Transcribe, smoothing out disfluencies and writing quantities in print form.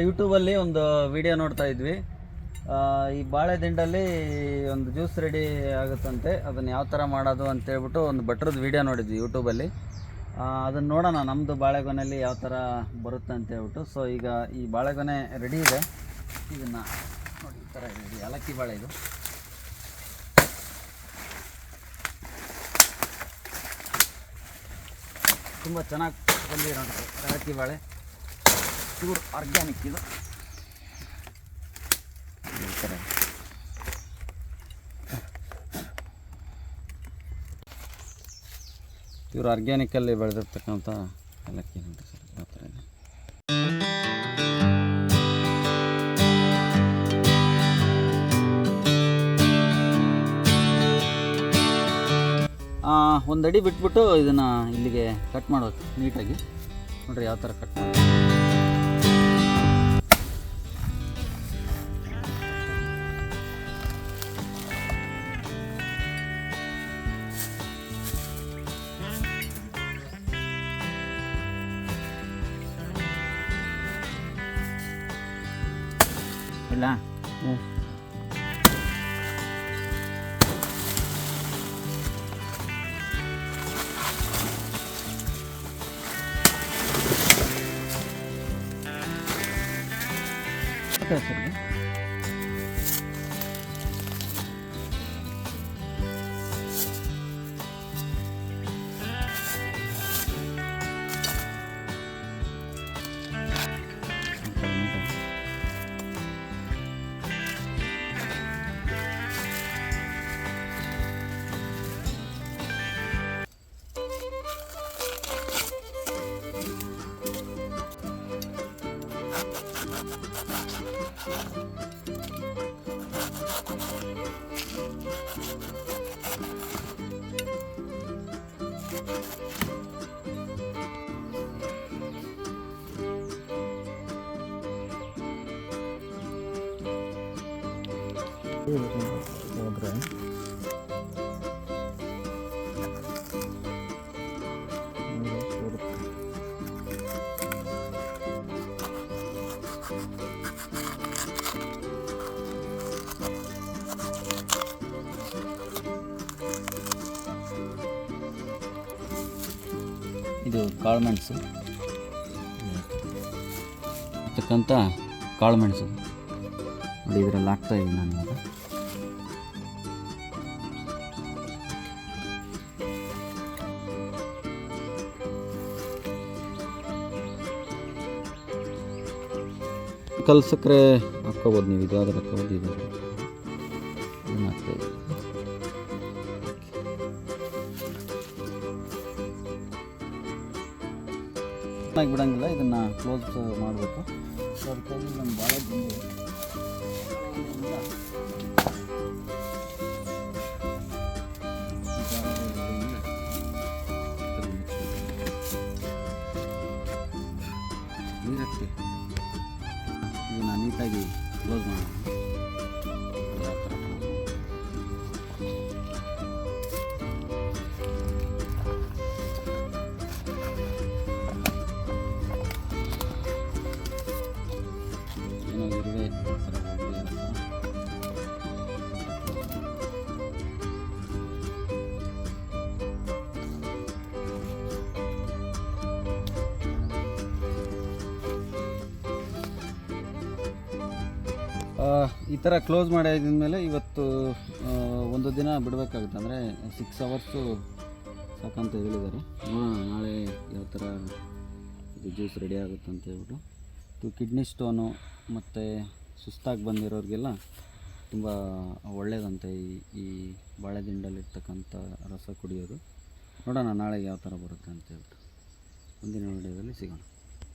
ಯೂಟ್ಯೂಬಲ್ಲಿ ಒಂದು ವಿಡಿಯೋ ನೋಡ್ತಾ ಇದ್ವಿ. ಈ ಬಾಳೆ ದಿಂಡಲ್ಲಿ ಒಂದು ಜ್ಯೂಸ್ ರೆಡಿ ಆಗುತ್ತಂತೆ, ಅದನ್ನು ಯಾವ ಥರ ಮಾಡೋದು ಅಂತೇಳ್ಬಿಟ್ಟು ಒಂದು ಭಟ್ರದ್ದು ವಿಡಿಯೋ ನೋಡಿದ್ವಿ ಯೂಟ್ಯೂಬಲ್ಲಿ. ಅದನ್ನು ನೋಡೋಣ ನಮ್ಮದು ಬಾಳೆಗೊನೆಯಲ್ಲಿ ಯಾವ ಥರ ಬರುತ್ತೆ ಅಂತೇಳ್ಬಿಟ್ಟು. ಸೊ ಈಗ ಈ ಬಾಳೆಗೊನೆ ರೆಡಿ ಇದೆ. ಇದನ್ನು ನೋಡಿ, ಈ ಥರ ಇದೆ, ಏಲಕ್ಕಿ ಬಾಳೆ ಇದು. ತುಂಬ ಚೆನ್ನಾಗಿ ಬಂದಿದೆ ನೋಡಿ, ಏಲಕ್ಕಿ ಬಾಳೆ ಪ್ಯೂರ್ ಆರ್ಗ್ಯಾನಿಕ್ ಇದು. ಈ ಥರ ಪ್ಯೂರ್ ಆರ್ಗ್ಯಾನಿಕಲ್ಲಿ ಬೆಳೆದಿರ್ತಕ್ಕಂಥ ಏಲಕ್ಕಿ ನೋಡಿ ಸರ್, ಯಾವ ಥರ ಇದೆ. ಒಂದು ಅಡಿ ಬಿಟ್ಬಿಟ್ಟು ಇದನ್ನು ಇಲ್ಲಿಗೆ ಕಟ್ ಮಾಡೋದು ನೀಟಾಗಿ. ನೋಡಿರಿ ಯಾವ ಥರ ಕಟ್ ಮಾಡೋದು. ಇಲ್ಲ ಸರ್, ಹೋದ್ರೆ ಇದು ಕಾಳುಮೆಣಸು ಇರ್ತಕ್ಕಂಥ ಕಾಳುಮೆಣಸು ನೋಡಿ, ಇದರಲ್ಲಿ ಹಾಕ್ತಾಯಿದ್ದೀನಿ ನಾನು ಇವಾಗ. ಕಲ್ ಸಕ್ಕರೆ ಹಾಕ್ಕೋಬೋದು ನೀವು, ಇದಾದ್ರೆ ಹಾಕ್ಕೋಬೋದು, ಇದಾದ್ರೆ ಇದನ್ನು ಹಾಕ್ತಾಯಿದ್ದೀನಿ. ಚೆನ್ನಾಗಿ ಬಿಡೋಂಗಿಲ್ಲ, ಇದನ್ನು ಕ್ಲೋಸ್ ಮಾಡಬೇಕು. ಸೊ ಅದಕ್ಕಾಗಿ ನಮ್ಮ ಬಾಳೆ ದಿಂಡು ನೀರಕ್ಕೆ ಇದನ್ನು ನೀಟಾಗಿ ಕ್ಲೋಸ್ ಮಾಡೋಣ. ಏನೋ ಇರುವೆ ಈ ಥರ ಕ್ಲೋಸ್ ಮಾಡಿದ್ಮೇಲೆ ಇವತ್ತು ಒಂದು ದಿನ ಬಿಡಬೇಕಾಗುತ್ತೆ, ಅಂದರೆ 6 ಅವರ್ಸು ಸಾಕಂತ ಹೇಳಿದ್ದಾರೆ. ನೋಡೋಣ ನಾಳೆ ಯಾವ ಥರ ಇದು ಜ್ಯೂಸ್ ರೆಡಿ ಆಗುತ್ತೆ ಅಂತ ಹೇಳ್ಬಿಟ್ಟು. ಇದು ಕಿಡ್ನಿ ಸ್ಟೋನು ಮತ್ತು ಸುಸ್ತಾಗಿ ಬಂದಿರೋರಿಗೆಲ್ಲ ತುಂಬ ಒಳ್ಳೆಯದಂತೆ ಈ ಬಾಳೆದಿಂಡಲ್ಲಿರ್ತಕ್ಕಂಥ ರಸ ಕುಡಿಯೋದು. ನೋಡೋಣ ನಾಳೆಗೆ ಯಾವ ಥರ ಬರುತ್ತೆ ಅಂತ ಹೇಳ್ಬಿಟ್ಟು ಮುಂದಿನ ವಿಡಿಯೋದಲ್ಲಿ ಸಿಗೋಣ.